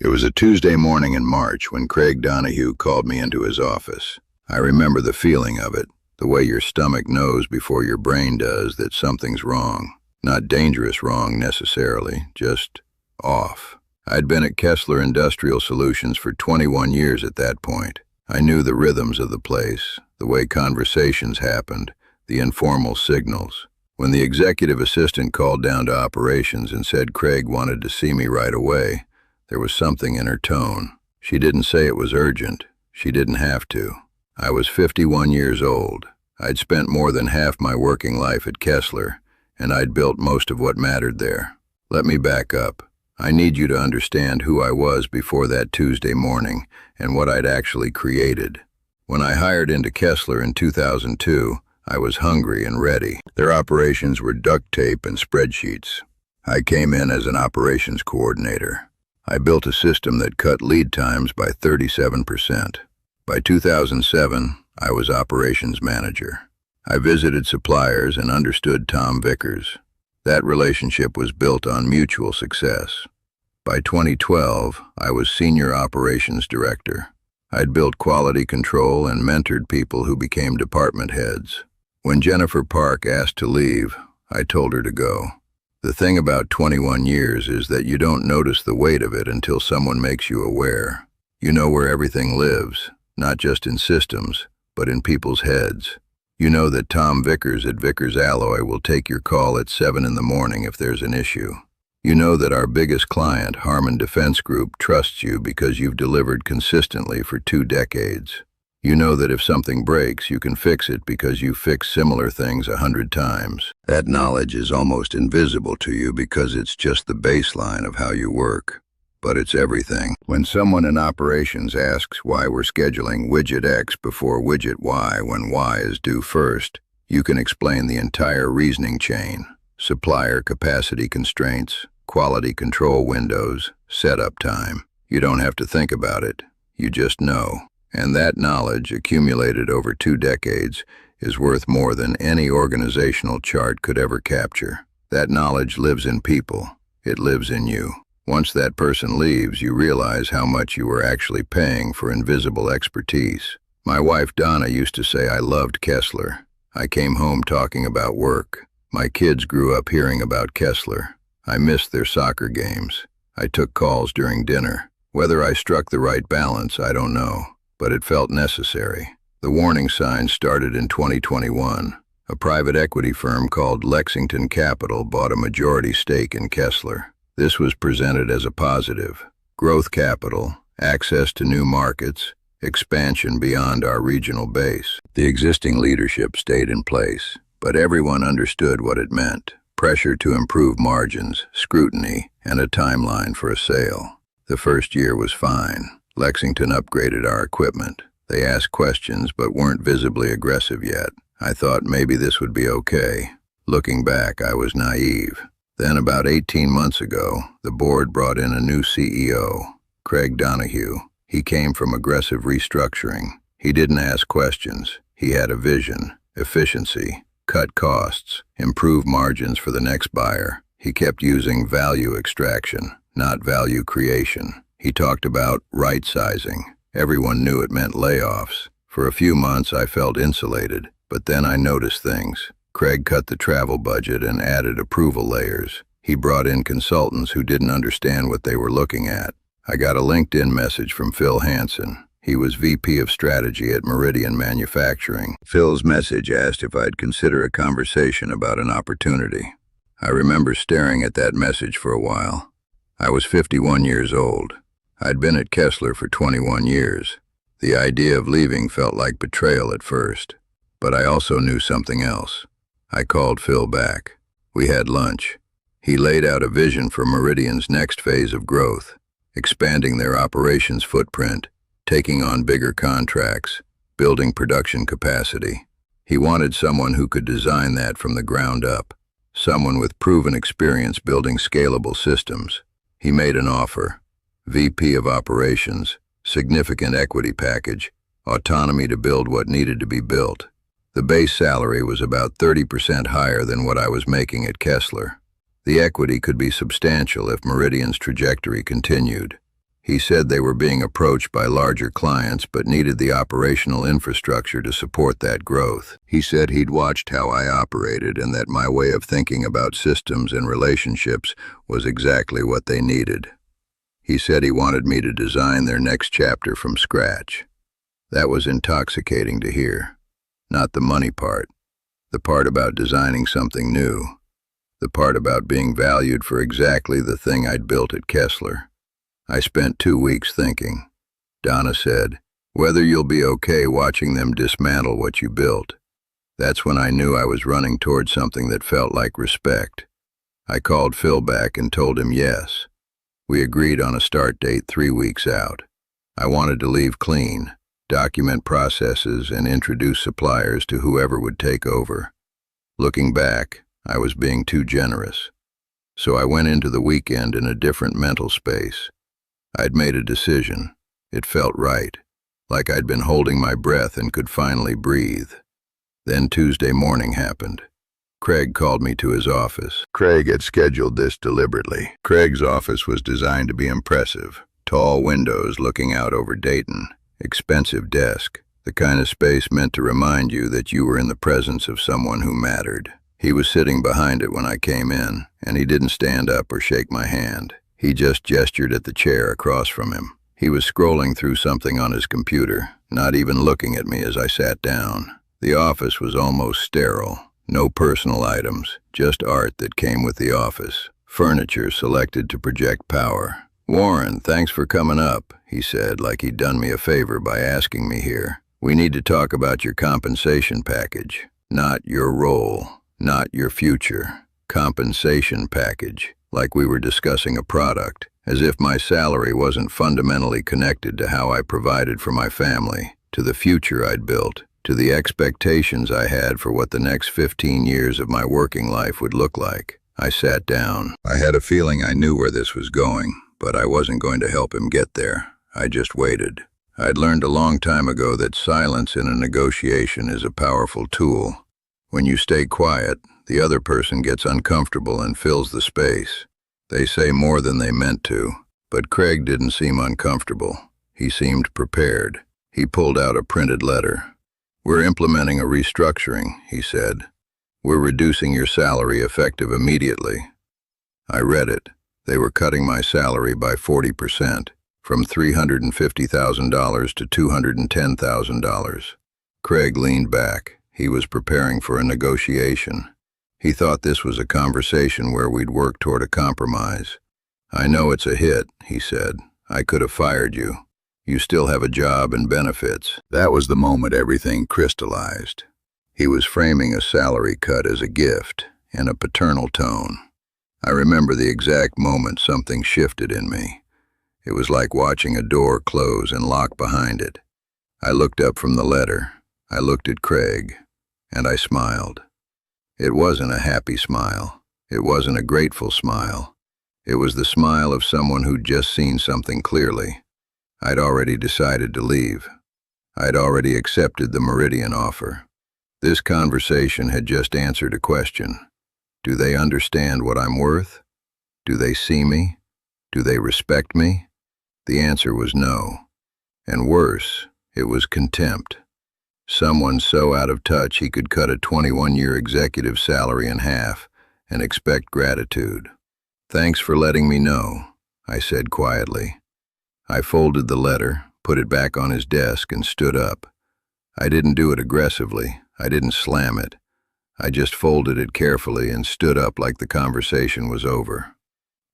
It was a Tuesday morning in March when Craig Donahue called me into his office. I remember the feeling of it, the way your stomach knows before your brain does that something's wrong. Not dangerous wrong necessarily, just off. I'd been at Kessler Industrial Solutions for 21 years at that point. I knew the rhythms of the place, the way conversations happened, the informal signals. When the executive assistant called down to operations and said Craig wanted to see me right away, there was something in her tone. She didn't say it was urgent. She didn't have to. I was 51 years old. I'd spent more than half my working life at Kessler, and I'd built most of what mattered there. Let me back up. I need you to understand who I was before that Tuesday morning and what I'd actually created. When I hired into Kessler in 2002, I was hungry and ready. Their operations were duct tape and spreadsheets. I came in as an operations coordinator. I built a system that cut lead times by 37%. By 2007, I was operations manager. I visited suppliers and understood Tom Vickers. That relationship was built on mutual success. By 2012, I was senior operations director. I'd built quality control and mentored people who became department heads. When Jennifer Park asked to leave, I told her to go. The thing about 21 years is that you don't notice the weight of it until someone makes you aware. You know where everything lives, not just in systems, but in people's heads. You know that Tom Vickers at Vickers Alloy will take your call at 7 in the morning if there's an issue. You know that our biggest client, Harmon Defense Group, trusts you because you've delivered consistently for 2 decades. You know that if something breaks, you can fix it because you've fixed similar things 100 times. That knowledge is almost invisible to you because it's just the baseline of how you work. But it's everything. When someone in operations asks why we're scheduling widget X before widget Y when Y is due first, you can explain the entire reasoning chain. Supplier capacity constraints, quality control windows, setup time. You don't have to think about it. You just know. And that knowledge, accumulated over 2 decades, is worth more than any organizational chart could ever capture. That knowledge lives in people. It lives in you. Once that person leaves, you realize how much you were actually paying for invisible expertise. My wife Donna used to say I loved Kessler. I came home talking about work. My kids grew up hearing about Kessler. I missed their soccer games. I took calls during dinner. Whether I struck the right balance, I don't know. But it felt necessary. The warning signs started in 2021. A private equity firm called Lexington Capital bought a majority stake in Kessler. This was presented as a positive. Growth capital, access to new markets, expansion beyond our regional base. The existing leadership stayed in place, but everyone understood what it meant. Pressure to improve margins, scrutiny, and a timeline for a sale. The first year was fine. Lexington upgraded our equipment. They asked questions but weren't visibly aggressive yet. I thought maybe this would be okay. Looking back, I was naive. Then about 18 months ago, the board brought in a new CEO, Craig Donahue. He came from aggressive restructuring. He didn't ask questions. He had a vision, efficiency, cut costs, improve margins for the next buyer. He kept using value extraction, not value creation. He talked about right-sizing. Everyone knew it meant layoffs. For a few months, I felt insulated, but then I noticed things. Craig cut the travel budget and added approval layers. He brought in consultants who didn't understand what they were looking at. I got a LinkedIn message from Phil Hansen. He was VP of Strategy at Meridian Manufacturing. Phil's message asked if I'd consider a conversation about an opportunity. I remember staring at that message for a while. I was 51 years old. I'd been at Kessler for 21 years. The idea of leaving felt like betrayal at first, but I also knew something else. I called Phil back. We had lunch. He laid out a vision for Meridian's next phase of growth, expanding their operations footprint, taking on bigger contracts, building production capacity. He wanted someone who could design that from the ground up, someone with proven experience building scalable systems. He made an offer. VP of Operations, significant equity package, autonomy to build what needed to be built. The base salary was about 30% higher than what I was making at Kessler. The equity could be substantial if Meridian's trajectory continued. He said they were being approached by larger clients but needed the operational infrastructure to support that growth. He said he'd watched how I operated and that my way of thinking about systems and relationships was exactly what they needed. He said he wanted me to design their next chapter from scratch. That was intoxicating to hear. Not the money part. The part about designing something new. The part about being valued for exactly the thing I'd built at Kessler. I spent 2 weeks thinking. Donna said, "Whether you'll be okay watching them dismantle what you built." That's when I knew I was running towards something that felt like respect. I called Phil back and told him yes. We agreed on a start date 3 weeks out. I wanted to leave clean, document processes, and introduce suppliers to whoever would take over. Looking back, I was being too generous. So I went into the weekend in a different mental space. I'd made a decision. It felt right, like I'd been holding my breath and could finally breathe. Then Tuesday morning happened. Craig called me to his office. Craig had scheduled this deliberately. Craig's office was designed to be impressive. Tall windows looking out over Dayton. Expensive desk. The kind of space meant to remind you that you were in the presence of someone who mattered. He was sitting behind it when I came in, and he didn't stand up or shake my hand. He just gestured at the chair across from him. He was scrolling through something on his computer, not even looking at me as I sat down. The office was almost sterile. No personal items, just art that came with the office. Furniture selected to project power. "Warren, thanks for coming up," he said, like he'd done me a favor by asking me here. "We need to talk about your compensation package. Not your role, not your future. Compensation package. Like we were discussing a product, as if my salary wasn't fundamentally connected to how I provided for my family, to the future I'd built, to the expectations I had for what the next 15 years of my working life would look like. I sat down. I had a feeling I knew where this was going, but I wasn't going to help him get there. I just waited. I'd learned a long time ago that silence in a negotiation is a powerful tool. When you stay quiet, the other person gets uncomfortable and fills the space. They say more than they meant to, but Craig didn't seem uncomfortable. He seemed prepared. He pulled out a printed letter. "We're implementing a restructuring," he said. "We're reducing your salary effective immediately." I read it. They were cutting my salary by 40%, from $350,000 to $210,000. Craig leaned back. He was preparing for a negotiation. He thought this was a conversation where we'd work toward a compromise. "I know it's a hit," he said. "I could have fired you. You still have a job and benefits." That was the moment everything crystallized. He was framing a salary cut as a gift, in a paternal tone. I remember the exact moment something shifted in me. It was like watching a door close and lock behind it. I looked up from the letter. I looked at Craig, and I smiled. It wasn't a happy smile. It wasn't a grateful smile. It was the smile of someone who'd just seen something clearly. I'd already decided to leave. I'd already accepted the Meridian offer. This conversation had just answered a question. Do they understand what I'm worth? Do they see me? Do they respect me? The answer was no. And worse, it was contempt. Someone so out of touch he could cut a 21-year executive salary in half and expect gratitude. "Thanks for letting me know," I said quietly. I folded the letter, put it back on his desk, and stood up. I didn't do it aggressively. I didn't slam it. I just folded it carefully and stood up like the conversation was over.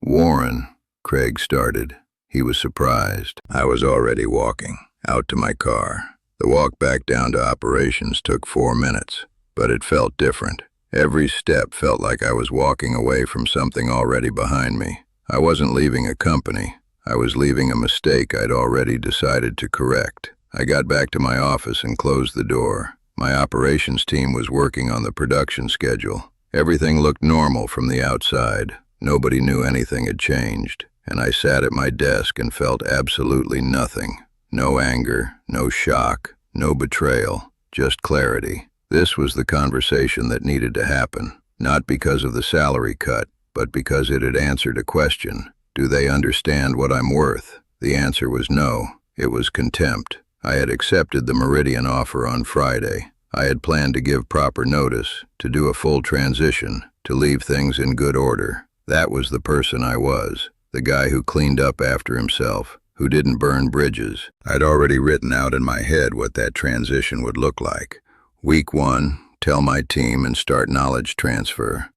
"Warren," Craig started. He was surprised. I was already walking, out to my car. The walk back down to operations took 4 minutes, but it felt different. Every step felt like I was walking away from something already behind me. I wasn't leaving a company. I was leaving a mistake I'd already decided to correct. I got back to my office and closed the door. My operations team was working on the production schedule. Everything looked normal from the outside. Nobody knew anything had changed, and I sat at my desk and felt absolutely nothing. No anger, no shock, no betrayal, just clarity. This was the conversation that needed to happen, not because of the salary cut, but because it had answered a question. Do they understand what I'm worth? The answer was no. It was contempt. I had accepted the Meridian offer on Friday. I had planned to give proper notice, to do a full transition, to leave things in good order. That was the person I was, the guy who cleaned up after himself, who didn't burn bridges. I'd already written out in my head what that transition would look like. Week 1, tell my team and start knowledge transfer.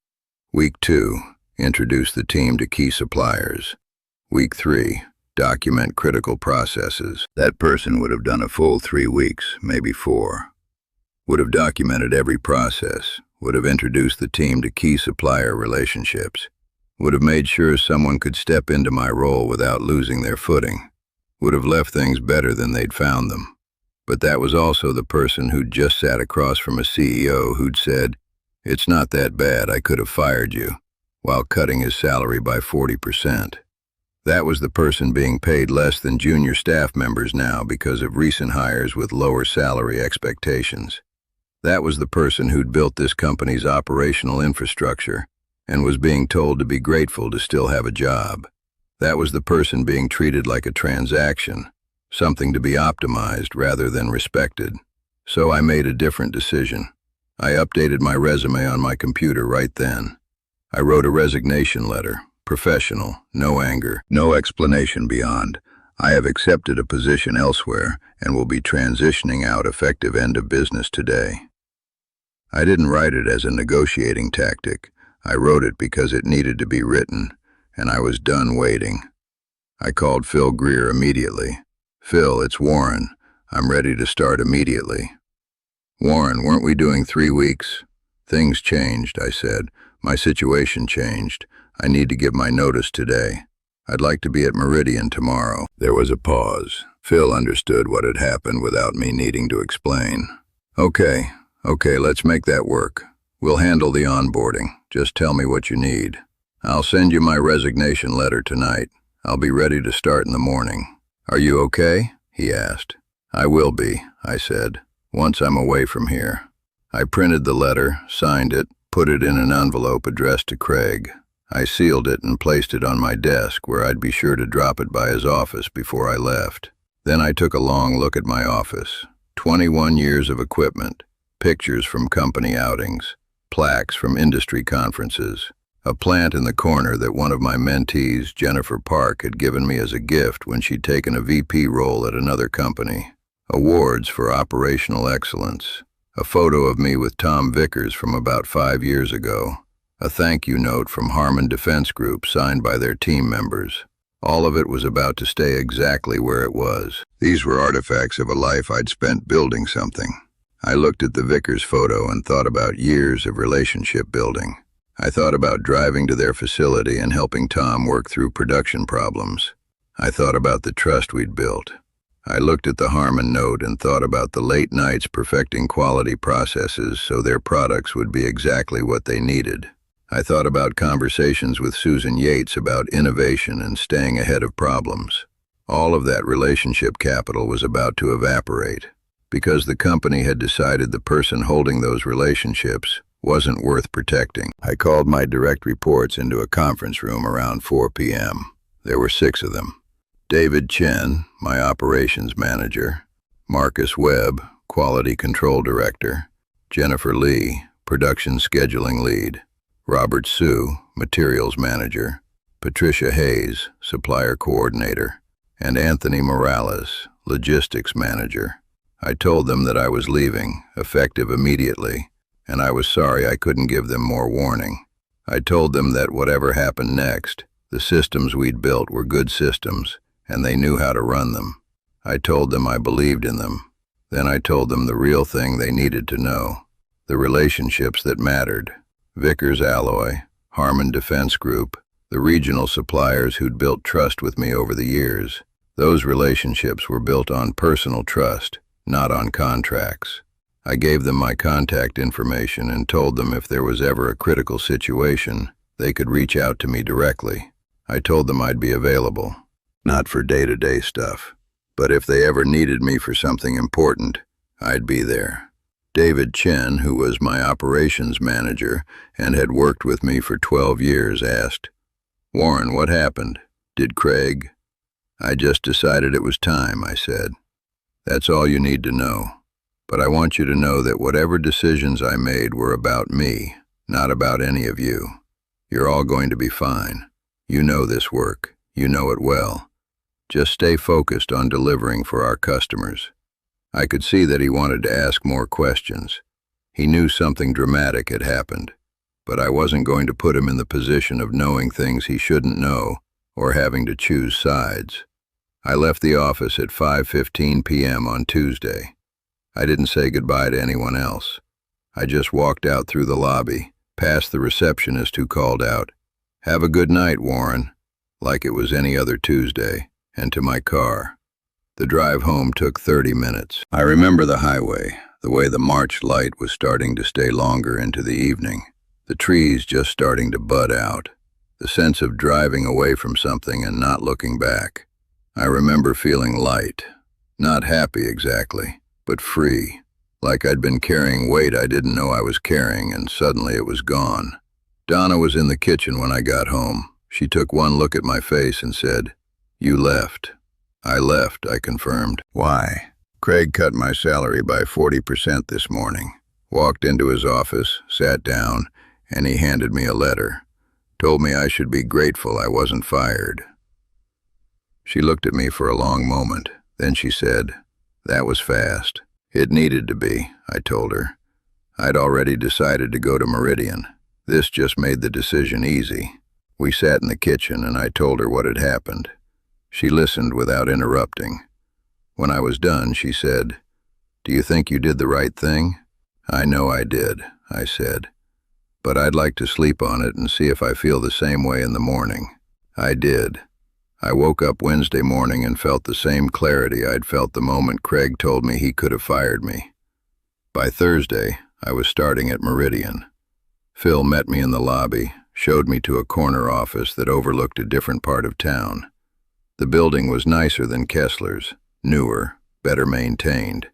Week 2, introduce the team to key suppliers. Week 3, document critical processes. That person would have done a full 3 weeks, maybe 4. Would have documented every process, would have introduced the team to key supplier relationships, would have made sure someone could step into my role without losing their footing, would have left things better than they'd found them. But that was also the person who'd just sat across from a CEO who'd said, "It's not that bad, I could have fired you," while cutting his salary by 40%. That was the person being paid less than junior staff members now because of recent hires with lower salary expectations. That was the person who'd built this company's operational infrastructure and was being told to be grateful to still have a job. That was the person being treated like a transaction, something to be optimized rather than respected. So I made a different decision. I updated my resume on my computer right then. I wrote a resignation letter, professional, no anger, no explanation beyond. I have accepted a position elsewhere and will be transitioning out effective end of business today. I didn't write it as a negotiating tactic. I wrote it because it needed to be written, and I was done waiting. I called Phil Greer immediately. "Phil, it's Warren. I'm ready to start immediately." "Warren, weren't we doing 3 weeks?" "Things changed," I said. "My situation changed. I need to give my notice today. I'd like to be at Meridian tomorrow." There was a pause. Phil understood what had happened without me needing to explain. Okay, let's make that work. We'll handle the onboarding. Just tell me what you need. I'll send you my resignation letter tonight. I'll be ready to start in the morning." "Are you okay?" he asked. "I will be," I said, "once I'm away from here." I printed the letter, signed it, put it in an envelope addressed to Craig. I sealed it and placed it on my desk where I'd be sure to drop it by his office before I left. Then I took a long look at my office. 21 years of equipment, pictures from company outings, plaques from industry conferences, a plant in the corner that one of my mentees, Jennifer Park, had given me as a gift when she'd taken a VP role at another company, awards for operational excellence, a photo of me with Tom Vickers from about 5 years ago, a thank you note from Harmon Defense Group signed by their team members. All of it was about to stay exactly where it was. These were artifacts of a life I'd spent building something. I looked at the Vickers photo and thought about years of relationship building. I thought about driving to their facility and helping Tom work through production problems. I thought about the trust we'd built. I looked at the Harmon note and thought about the late nights perfecting quality processes so their products would be exactly what they needed. I thought about conversations with Susan Yates about innovation and staying ahead of problems. All of that relationship capital was about to evaporate because the company had decided the person holding those relationships wasn't worth protecting. I called my direct reports into a conference room around 4 p.m. There were 6 of them. David Chen, my operations manager, Marcus Webb, quality control director, Jennifer Lee, production scheduling lead, Robert Sue, materials manager, Patricia Hayes, supplier coordinator, and Anthony Morales, logistics manager. I told them that I was leaving, effective immediately, and I was sorry I couldn't give them more warning. I told them that whatever happened next, the systems we'd built were good systems, and they knew how to run them. I told them I believed in them. Then I told them the real thing they needed to know, the relationships that mattered. Vickers Alloy, Harmon Defense Group, the regional suppliers who'd built trust with me over the years. Those relationships were built on personal trust, not on contracts. I gave them my contact information and told them if there was ever a critical situation, they could reach out to me directly. I told them I'd be available, not for day-to-day stuff, but if they ever needed me for something important, I'd be there. David Chen, who was my operations manager and had worked with me for 12 years, asked, "Warren, what happened? Did Craig?" I just decided it was time, I said. That's all you need to know. But I want you to know that whatever decisions I made were about me, not about any of you. You're all going to be fine. You know this work. You know it well. Just stay focused on delivering for our customers. I could see that he wanted to ask more questions. He knew something dramatic had happened, but I wasn't going to put him in the position of knowing things he shouldn't know or having to choose sides. I left the office at 5:15 p.m. on Tuesday. I didn't say goodbye to anyone else. I just walked out through the lobby, past the receptionist who called out, "Have a good night, Warren," like it was any other Tuesday, and to my car. The drive home took 30 minutes. I remember the highway, the way the March light was starting to stay longer into the evening, the trees just starting to bud out, the sense of driving away from something and not looking back. I remember feeling light, not happy exactly, but free, like I'd been carrying weight I didn't know I was carrying, and suddenly it was gone. Donna was in the kitchen when I got home. She took one look at my face and said, "You left." I left, I confirmed. Why? Craig cut my salary by 40% this morning. Walked into his office, sat down, and he handed me a letter. Told me I should be grateful I wasn't fired. She looked at me for a long moment. Then she said, "That was fast." It needed to be, I told her. I'd already decided to go to Meridian. This just made the decision easy. We sat in the kitchen and I told her what had happened. She listened without interrupting. When I was done, she said, "Do you think you did the right thing?" "I know I did," I said. "But I'd like to sleep on it and see if I feel the same way in the morning." I did. I woke up Wednesday morning and felt the same clarity I'd felt the moment Craig told me he could have fired me. By Thursday, I was starting at Meridian. Phil met me in the lobby, showed me to a corner office that overlooked a different part of town. The building was nicer than Kessler's, newer, better maintained.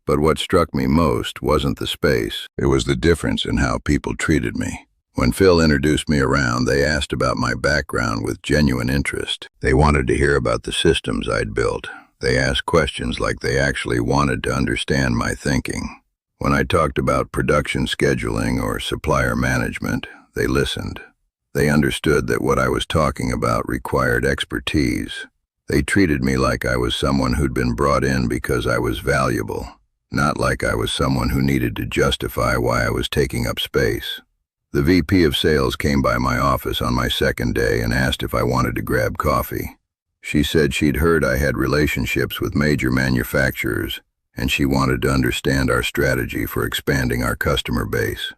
But what struck me most wasn't the space. It was the difference in how people treated me. When Phil introduced me around, they asked about my background with genuine interest. They wanted to hear about the systems I'd built. They asked questions like they actually wanted to understand my thinking. When I talked about production scheduling or supplier management, they listened. They understood that what I was talking about required expertise. They treated me like I was someone who'd been brought in because I was valuable, not like I was someone who needed to justify why I was taking up space. The VP of sales came by my office on my second day and asked if I wanted to grab coffee. She said she'd heard I had relationships with major manufacturers, and she wanted to understand our strategy for expanding our customer base.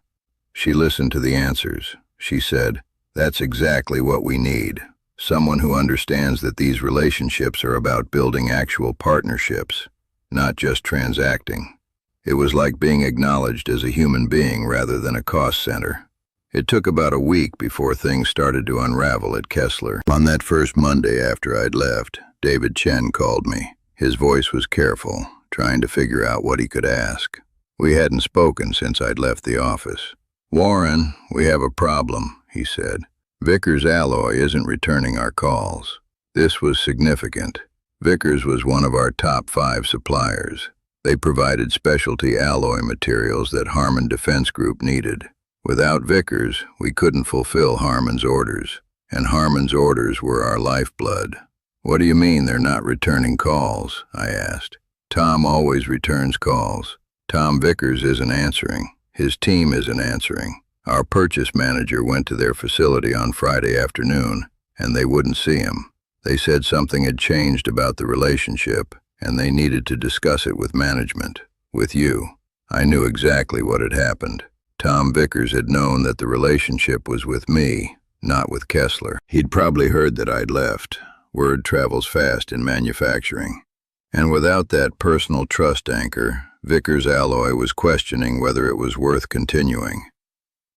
She listened to the answers. She said, "That's exactly what we need. Someone who understands that these relationships are about building actual partnerships, not just transacting." It was like being acknowledged as a human being rather than a cost center. It took about a week before things started to unravel at Kessler. On that first Monday after I'd left, David Chen called me. His voice was careful, trying to figure out what he could ask. We hadn't spoken since I'd left the office. "Warren, we have a problem," he said. "Vickers Alloy isn't returning our calls." This was significant. Vickers was one of our top 5 suppliers. They provided specialty alloy materials that Harmon Defense Group needed. Without Vickers, we couldn't fulfill Harmon's orders, and Harmon's orders were our lifeblood. "What do you mean they're not returning calls?" I asked. "Tom always returns calls. Tom Vickers isn't answering. His team isn't answering. Our purchase manager went to their facility on Friday afternoon, and they wouldn't see him. They said something had changed about the relationship, and they needed to discuss it with management, with you." I knew exactly what had happened. Tom Vickers had known that the relationship was with me, not with Kessler. He'd probably heard that I'd left. Word travels fast in manufacturing. And without that personal trust anchor, Vickers Alloy was questioning whether it was worth continuing.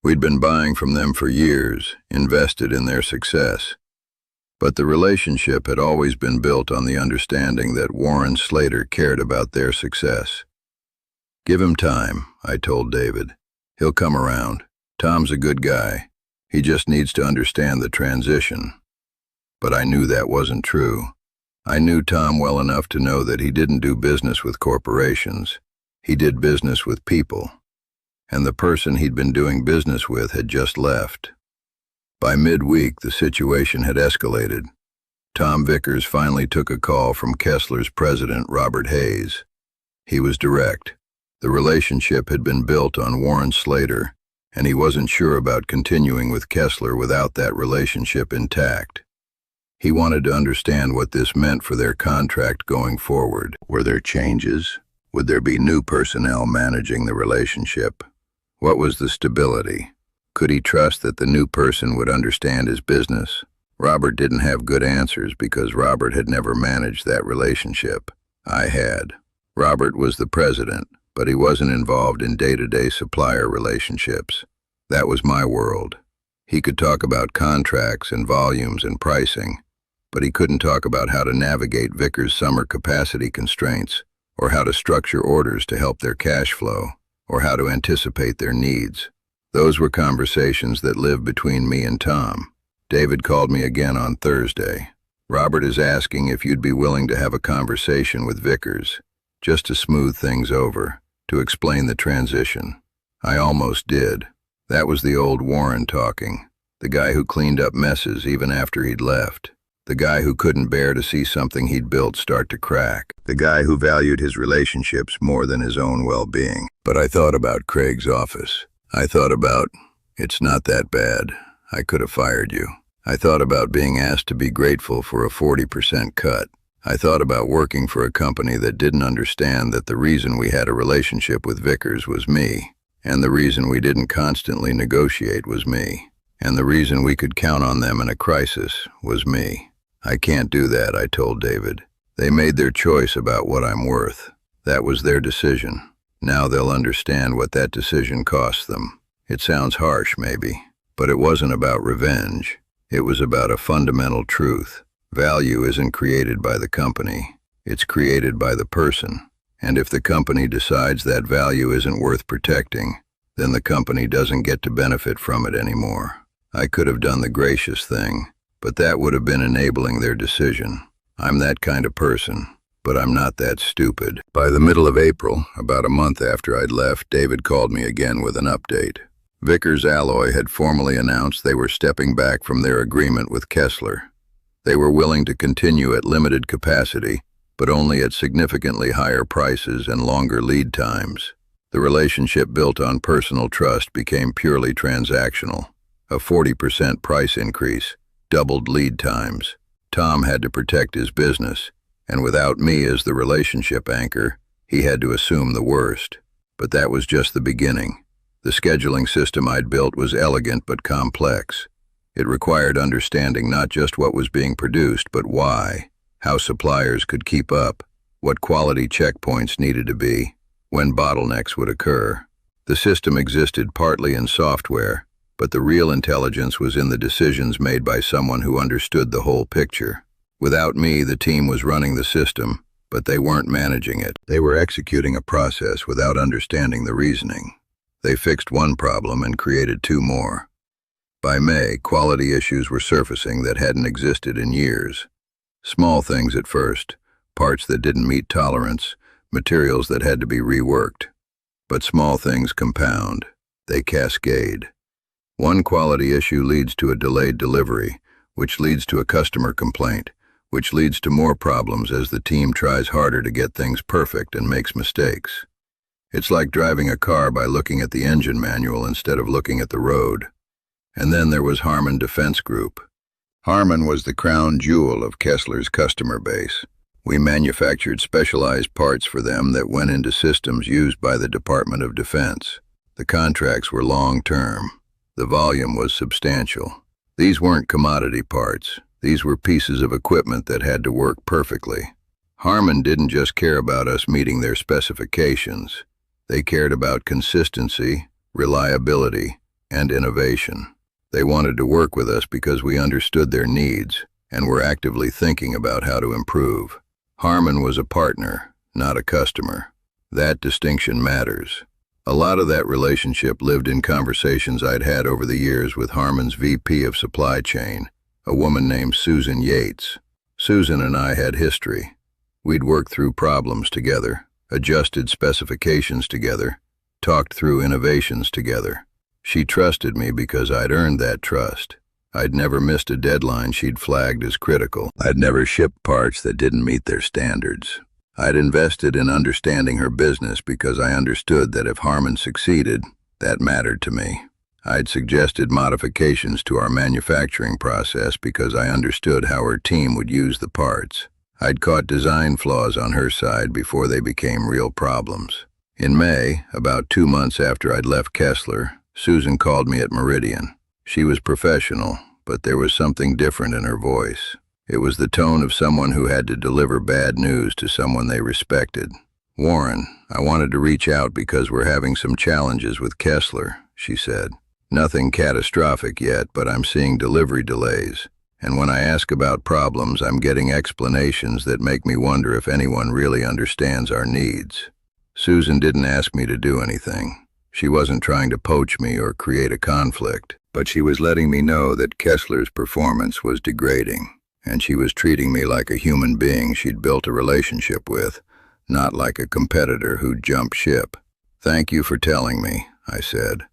We'd been buying from them for years, invested in their success. But the relationship had always been built on the understanding that Warren Slater cared about their success. "Give him time," I told David. "He'll come around. Tom's a good guy. He just needs to understand the transition." But I knew that wasn't true. I knew Tom well enough to know that he didn't do business with corporations. He did business with people. And the person he'd been doing business with had just left. By midweek, the situation had escalated. Tom Vickers finally took a call from Kessler's president, Robert Hayes. He was direct. The relationship had been built on Warren Slater, and he wasn't sure about continuing with Kessler without that relationship intact. He wanted to understand what this meant for their contract going forward. Were there changes? Would there be new personnel managing the relationship? What was the stability? Could he trust that the new person would understand his business? Robert didn't have good answers because Robert had never managed that relationship. I had. Robert was the president, but he wasn't involved in day-to-day supplier relationships. That was my world. He could talk about contracts and volumes and pricing, but he couldn't talk about how to navigate Vickers' summer capacity constraints, or how to structure orders to help their cash flow, or how to anticipate their needs. Those were conversations that lived between me and Tom. David called me again on Thursday. Robert is asking if you'd be willing to have a conversation with Vickers, just to smooth things over, to explain the transition. I almost did. That was the old Warren talking, the guy who cleaned up messes even after he'd left, the guy who couldn't bear to see something he'd built start to crack, the guy who valued his relationships more than his own well-being. But I thought about Craig's office. I thought about, it's not that bad. I could have fired you. I thought about being asked to be grateful for a 40% cut. I thought about working for a company that didn't understand that the reason we had a relationship with Vickers was me, and the reason we didn't constantly negotiate was me, and the reason we could count on them in a crisis was me. I can't do that, I told David. They made their choice about what I'm worth. That was their decision. Now they'll understand what that decision cost them. It sounds harsh, maybe, but it wasn't about revenge. It was about a fundamental truth. Value isn't created by the company. It's created by the person. And if the company decides that value isn't worth protecting, then the company doesn't get to benefit from it anymore. I could have done the gracious thing, but that would have been enabling their decision. I'm that kind of person, but I'm not that stupid. By the middle of April, about a month after I'd left, David called me again with an update. Vickers Alloy had formally announced they were stepping back from their agreement with Kessler. They were willing to continue at limited capacity, but only at significantly higher prices and longer lead times. The relationship built on personal trust became purely transactional. A 40% price increase, doubled lead times. Tom had to protect his business, and without me as the relationship anchor, he had to assume the worst. But that was just the beginning. The scheduling system I'd built was elegant but complex. It required understanding not just what was being produced, but why, how suppliers could keep up, what quality checkpoints needed to be, when bottlenecks would occur. The system existed partly in software, but the real intelligence was in the decisions made by someone who understood the whole picture. Without me, the team was running the system, but they weren't managing it. They were executing a process without understanding the reasoning. They fixed one problem and created two more. By May, quality issues were surfacing that hadn't existed in years. Small things at first, parts that didn't meet tolerance, materials that had to be reworked. But small things compound. They cascade. One quality issue leads to a delayed delivery, which leads to a customer complaint, which leads to more problems as the team tries harder to get things perfect and makes mistakes. It's like driving a car by looking at the engine manual instead of looking at the road. And then there was Harman Defense Group. Harman was the crown jewel of Kessler's customer base. We manufactured specialized parts for them that went into systems used by the Department of Defense. The contracts were long-term. The volume was substantial. These weren't commodity parts. These were pieces of equipment that had to work perfectly. Harman didn't just care about us meeting their specifications. They cared about consistency, reliability, and innovation. They wanted to work with us because we understood their needs and were actively thinking about how to improve. Harman was a partner, not a customer. That distinction matters. A lot of that relationship lived in conversations I'd had over the years with Harman's VP of Supply Chain, a woman named Susan Yates. Susan and I had history. We'd worked through problems together, adjusted specifications together, talked through innovations together. She trusted me because I'd earned that trust. I'd never missed a deadline she'd flagged as critical. I'd never shipped parts that didn't meet their standards. I'd invested in understanding her business because I understood that if Harmon succeeded, that mattered to me. I'd suggested modifications to our manufacturing process because I understood how her team would use the parts. I'd caught design flaws on her side before they became real problems. In May, about 2 months after I'd left Kessler, Susan called me at Meridian. She was professional, but there was something different in her voice. It was the tone of someone who had to deliver bad news to someone they respected. "Warren, I wanted to reach out because we're having some challenges with Kessler," she said. "Nothing catastrophic yet, but I'm seeing delivery delays. And when I ask about problems, I'm getting explanations that make me wonder if anyone really understands our needs." Susan didn't ask me to do anything. She wasn't trying to poach me or create a conflict, but she was letting me know that Kessler's performance was degrading, and she was treating me like a human being she'd built a relationship with, not like a competitor who'd jumped ship. "Thank you for telling me," I said.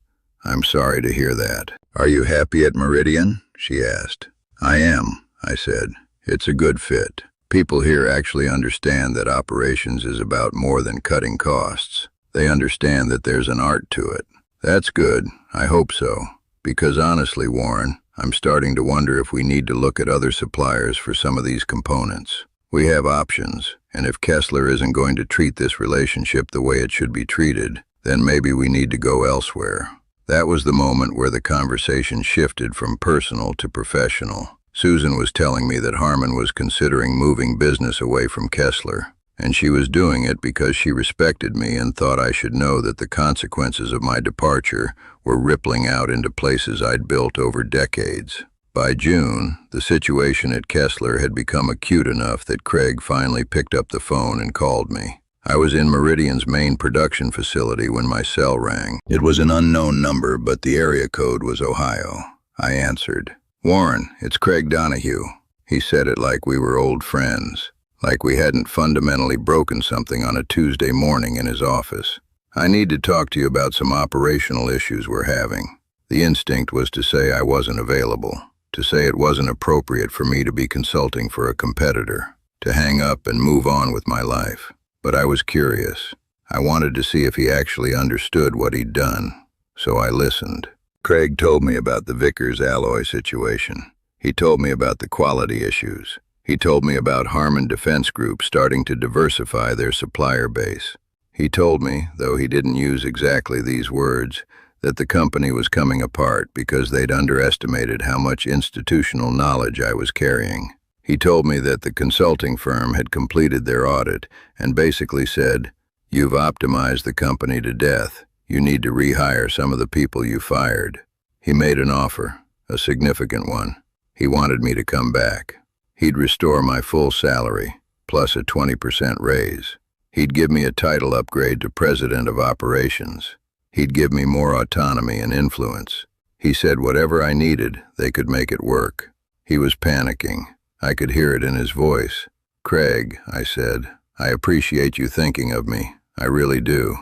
"I'm sorry to hear that." "Are you happy at Meridian?" she asked. "I am," I said. "It's a good fit. People here actually understand that operations is about more than cutting costs. They understand that there's an art to it." "That's good. I hope so. Because honestly, Warren, I'm starting to wonder if we need to look at other suppliers for some of these components. We have options, and if Kessler isn't going to treat this relationship the way it should be treated, then maybe we need to go elsewhere." That was the moment where the conversation shifted from personal to professional. Susan was telling me that Harmon was considering moving business away from Kessler, and she was doing it because she respected me and thought I should know that the consequences of my departure were rippling out into places I'd built over decades. By June, the situation at Kessler had become acute enough that Craig finally picked up the phone and called me. I was in Meridian's main production facility when my cell rang. It was an unknown number, but the area code was Ohio. I answered. "Warren, it's Craig Donahue." He said it like we were old friends, like we hadn't fundamentally broken something on a Tuesday morning in his office. "I need to talk to you about some operational issues we're having." The instinct was to say I wasn't available, to say it wasn't appropriate for me to be consulting for a competitor, to hang up and move on with my life. But I was curious. I wanted to see if he actually understood what he'd done, so I listened. Craig told me about the Vickers alloy situation. He told me about the quality issues. He told me about Harmon Defense Group starting to diversify their supplier base. He told me, though he didn't use exactly these words, that the company was coming apart because they'd underestimated how much institutional knowledge I was carrying. He told me that the consulting firm had completed their audit and basically said, "You've optimized the company to death. You need to rehire some of the people you fired." He made an offer, a significant one. He wanted me to come back. He'd restore my full salary, plus a 20% raise. He'd give me a title upgrade to President of Operations. He'd give me more autonomy and influence. He said whatever I needed, they could make it work. He was panicking. I could hear it in his voice. "Craig," I said, "I appreciate you thinking of me. I really do.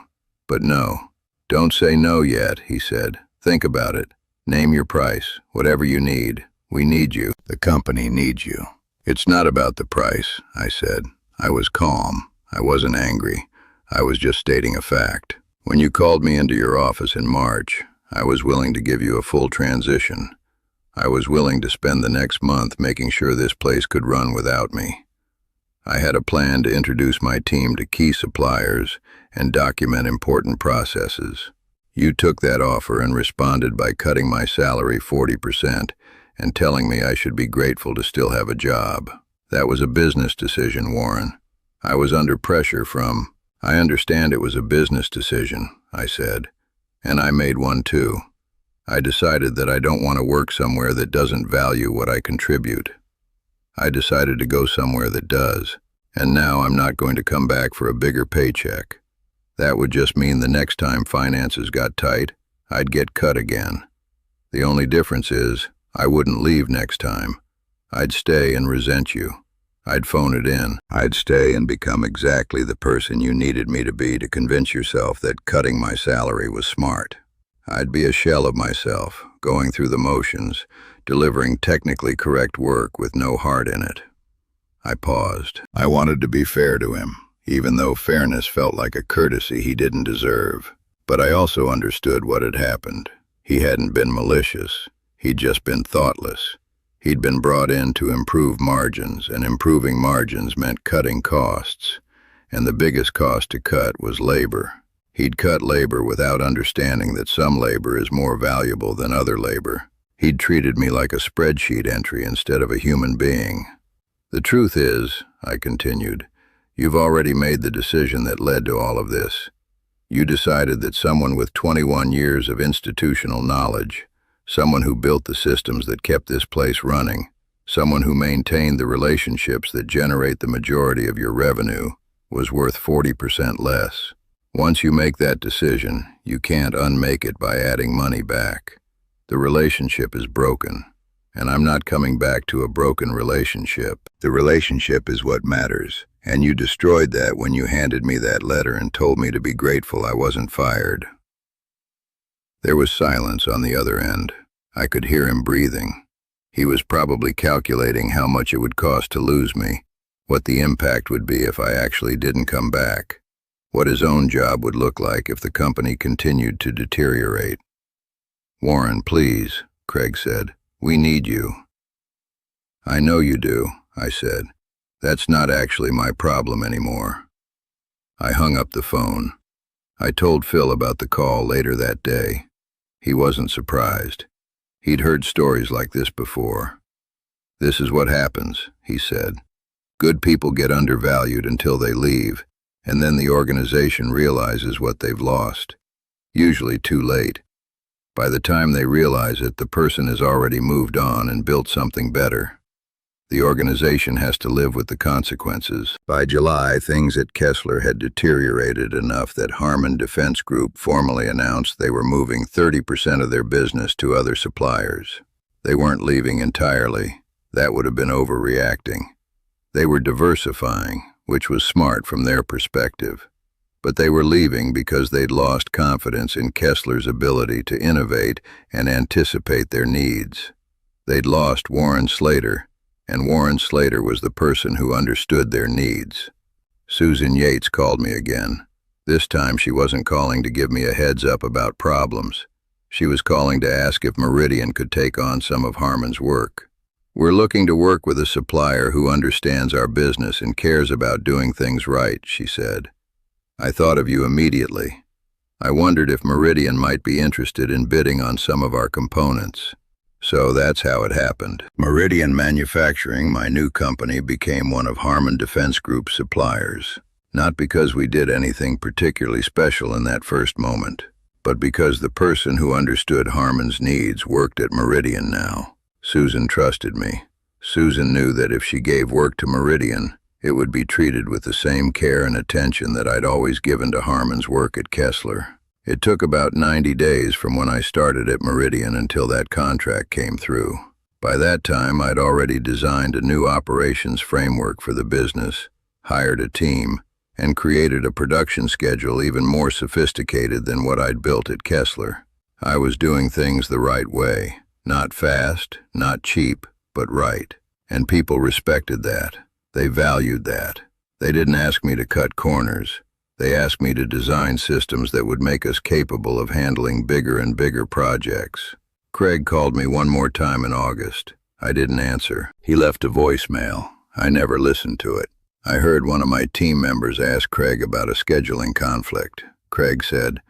But no." "Don't say no yet," he said. "Think about it. Name your price, whatever you need. We need you. The company needs you." "It's not about the price," I said. I was calm. I wasn't angry. I was just stating a fact. "When you called me into your office in March, I was willing to give you a full transition. I was willing to spend the next month making sure this place could run without me. I had a plan to introduce my team to key suppliers and document important processes. You took that offer and responded by cutting my salary 40% and telling me I should be grateful to still have a job. That was a business decision, Warren. I was under pressure from—" "I understand it was a business decision," I said, "and I made one too. I decided that I don't want to work somewhere that doesn't value what I contribute. I decided to go somewhere that does, and now I'm not going to come back for a bigger paycheck. That would just mean the next time finances got tight, I'd get cut again. The only difference is I wouldn't leave next time. I'd stay and resent you. I'd phone it in. I'd stay and become exactly the person you needed me to be to convince yourself that cutting my salary was smart. I'd be a shell of myself, going through the motions, delivering technically correct work with no heart in it. I paused. I wanted to be fair to him, even though fairness felt like a courtesy he didn't deserve. But I also understood what had happened. He hadn't been malicious. He'd just been thoughtless. He'd been brought in to improve margins, and improving margins meant cutting costs. And the biggest cost to cut was labor. He'd cut labor without understanding that some labor is more valuable than other labor. He'd treated me like a spreadsheet entry instead of a human being. The truth is, I continued, you've already made the decision that led to all of this. You decided that someone with 21 years of institutional knowledge, someone who built the systems that kept this place running, someone who maintained the relationships that generate the majority of your revenue, was worth 40% less. Once you make that decision, you can't unmake it by adding money back. The relationship is broken, and I'm not coming back to a broken relationship. The relationship is what matters, and you destroyed that when you handed me that letter and told me to be grateful I wasn't fired. There was silence on the other end. I could hear him breathing. He was probably calculating how much it would cost to lose me, what the impact would be if I actually didn't come back, what his own job would look like if the company continued to deteriorate. "Warren, please," Craig said. "We need you." "I know you do," I said. "That's not actually my problem anymore." I hung up the phone. I told Phil about the call later that day. He wasn't surprised. He'd heard stories like this before. "This is what happens," he said. "Good people get undervalued until they leave, and then the organization realizes what they've lost. Usually too late. By the time they realize it, the person has already moved on and built something better. The organization has to live with the consequences." By July, things at Kessler had deteriorated enough that Harmon Defense Group formally announced they were moving 30% of their business to other suppliers. They weren't leaving entirely. That would have been overreacting. They were diversifying, which was smart from their perspective. But they were leaving because they'd lost confidence in Kessler's ability to innovate and anticipate their needs. They'd lost Warren Slater, and Warren Slater was the person who understood their needs. Susan Yates called me again. This time she wasn't calling to give me a heads up about problems. She was calling to ask if Meridian could take on some of Harmon's work. "We're looking to work with a supplier who understands our business and cares about doing things right," she said. "I thought of you immediately. I wondered if Meridian might be interested in bidding on some of our components." So that's how it happened. Meridian Manufacturing, my new company, became one of Harmon Defense Group's suppliers. Not because we did anything particularly special in that first moment, but because the person who understood Harmon's needs worked at Meridian now. Susan trusted me. Susan knew that if she gave work to Meridian, it would be treated with the same care and attention that I'd always given to Harmon's work at Kessler. It took about 90 days from when I started at Meridian until that contract came through. By that time, I'd already designed a new operations framework for the business, hired a team, and created a production schedule even more sophisticated than what I'd built at Kessler. I was doing things the right way. Not fast, not cheap, but right. And people respected that. They valued that. They didn't ask me to cut corners. They asked me to design systems that would make us capable of handling bigger and bigger projects. Craig called me one more time in August. I didn't answer. He left a voicemail. I never listened to it. I heard one of my team members ask Craig about a scheduling conflict. Craig said,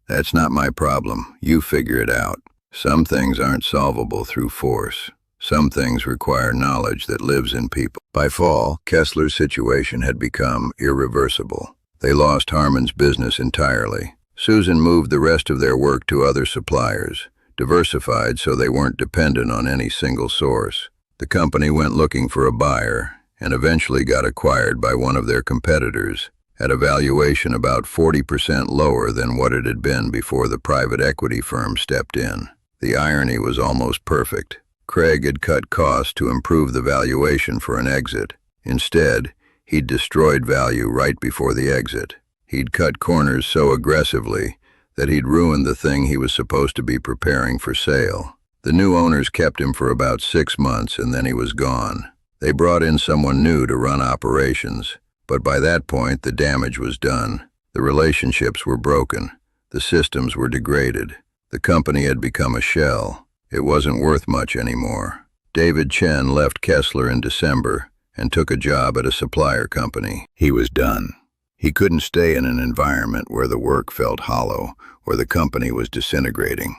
"That's not my problem. You figure it out. Some things aren't solvable through force. Some things require knowledge that lives in people." By fall, Kessler's situation had become irreversible. They lost Harmon's business entirely. Susan moved the rest of their work to other suppliers, diversified so they weren't dependent on any single source. The company went looking for a buyer and eventually got acquired by one of their competitors at a valuation about 40% lower than what it had been before the private equity firm stepped in. The irony was almost perfect. Craig had cut costs to improve the valuation for an exit. Instead, he'd destroyed value right before the exit. He'd cut corners so aggressively that he'd ruined the thing he was supposed to be preparing for sale. The new owners kept him for about 6 months and then he was gone. They brought in someone new to run operations, but by that point the damage was done. The relationships were broken. The systems were degraded. The company had become a shell. It wasn't worth much anymore. David Chen left Kessler in December and took a job at a supplier company. He was done. He couldn't stay in an environment where the work felt hollow or the company was disintegrating.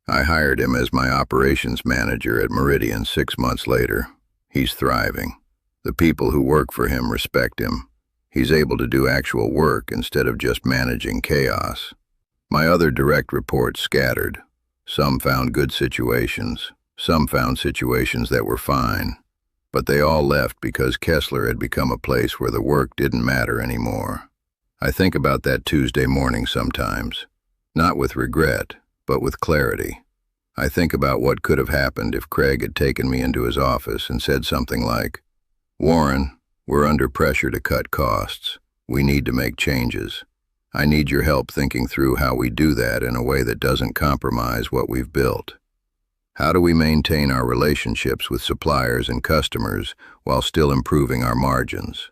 I hired him as my operations manager at Meridian 6 months later. He's thriving. The people who work for him respect him. He's able to do actual work instead of just managing chaos. My other direct reports scattered. Some found good situations. Some found situations that were fine. But they all left because Kessler had become a place where the work didn't matter anymore. I think about that Tuesday morning sometimes. Not with regret, but with clarity. I think about what could have happened if Craig had taken me into his office and said something like, "Warren, we're under pressure to cut costs. We need to make changes. I need your help thinking through how we do that in a way that doesn't compromise what we've built. How do we maintain our relationships with suppliers and customers while still improving our margins?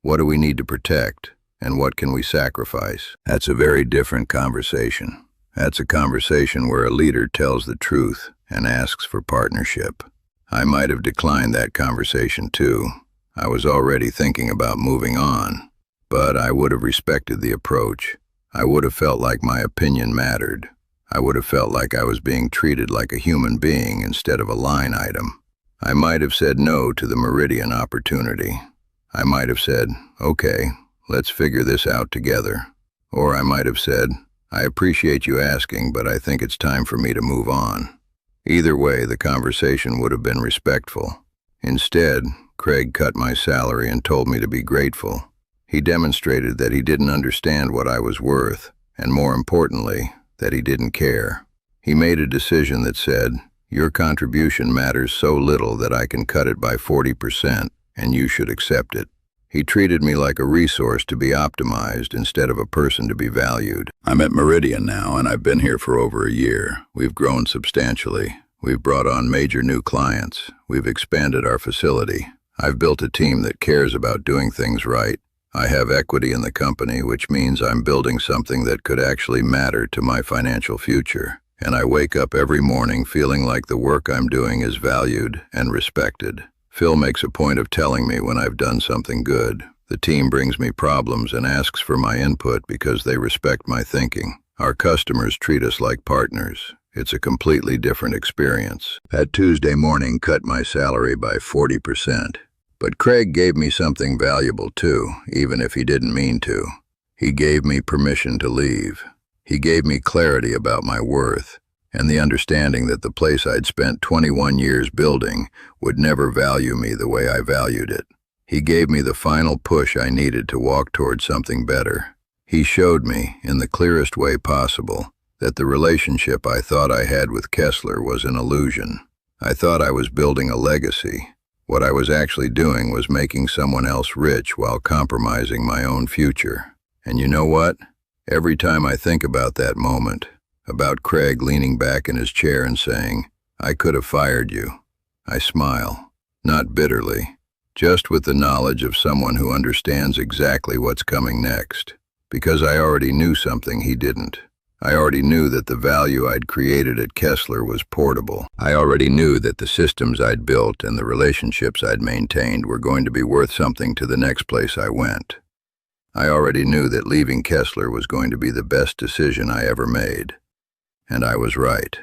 What do we need to protect, and what can we sacrifice?" That's a very different conversation. That's a conversation where a leader tells the truth and asks for partnership. I might have declined that conversation too. I was already thinking about moving on, but I would have respected the approach. I would have felt like my opinion mattered. I would have felt like I was being treated like a human being instead of a line item. I might have said no to the Meridian opportunity. I might have said, "Okay, let's figure this out together." Or I might have said, "I appreciate you asking, but I think it's time for me to move on." Either way, the conversation would have been respectful. Instead, Craig cut my salary and told me to be grateful. He demonstrated that he didn't understand what I was worth, and more importantly, that he didn't care. He made a decision that said, "Your contribution matters so little that I can cut it by 40%, and you should accept it." He treated me like a resource to be optimized instead of a person to be valued. I'm at Meridian now, and I've been here for over a year. We've grown substantially. We've brought on major new clients. We've expanded our facility. I've built a team that cares about doing things right. I have equity in the company, which means I'm building something that could actually matter to my financial future. And I wake up every morning feeling like the work I'm doing is valued and respected. Phil makes a point of telling me when I've done something good. The team brings me problems and asks for my input because they respect my thinking. Our customers treat us like partners. It's a completely different experience. That Tuesday morning cut my salary by 40%. But Craig gave me something valuable too, even if he didn't mean to. He gave me permission to leave. He gave me clarity about my worth, and the understanding that the place I'd spent 21 years building would never value me the way I valued it. He gave me the final push I needed to walk toward something better. He showed me, in the clearest way possible, that the relationship I thought I had with Kessler was an illusion. I thought I was building a legacy. What I was actually doing was making someone else rich while compromising my own future. And you know what? Every time I think about that moment, about Craig leaning back in his chair and saying, "I could have fired you," I smile, not bitterly, just with the knowledge of someone who understands exactly what's coming next. Because I already knew something he didn't. I already knew that the value I'd created at Kessler was portable. I already knew that the systems I'd built and the relationships I'd maintained were going to be worth something to the next place I went. I already knew that leaving Kessler was going to be the best decision I ever made. And I was right.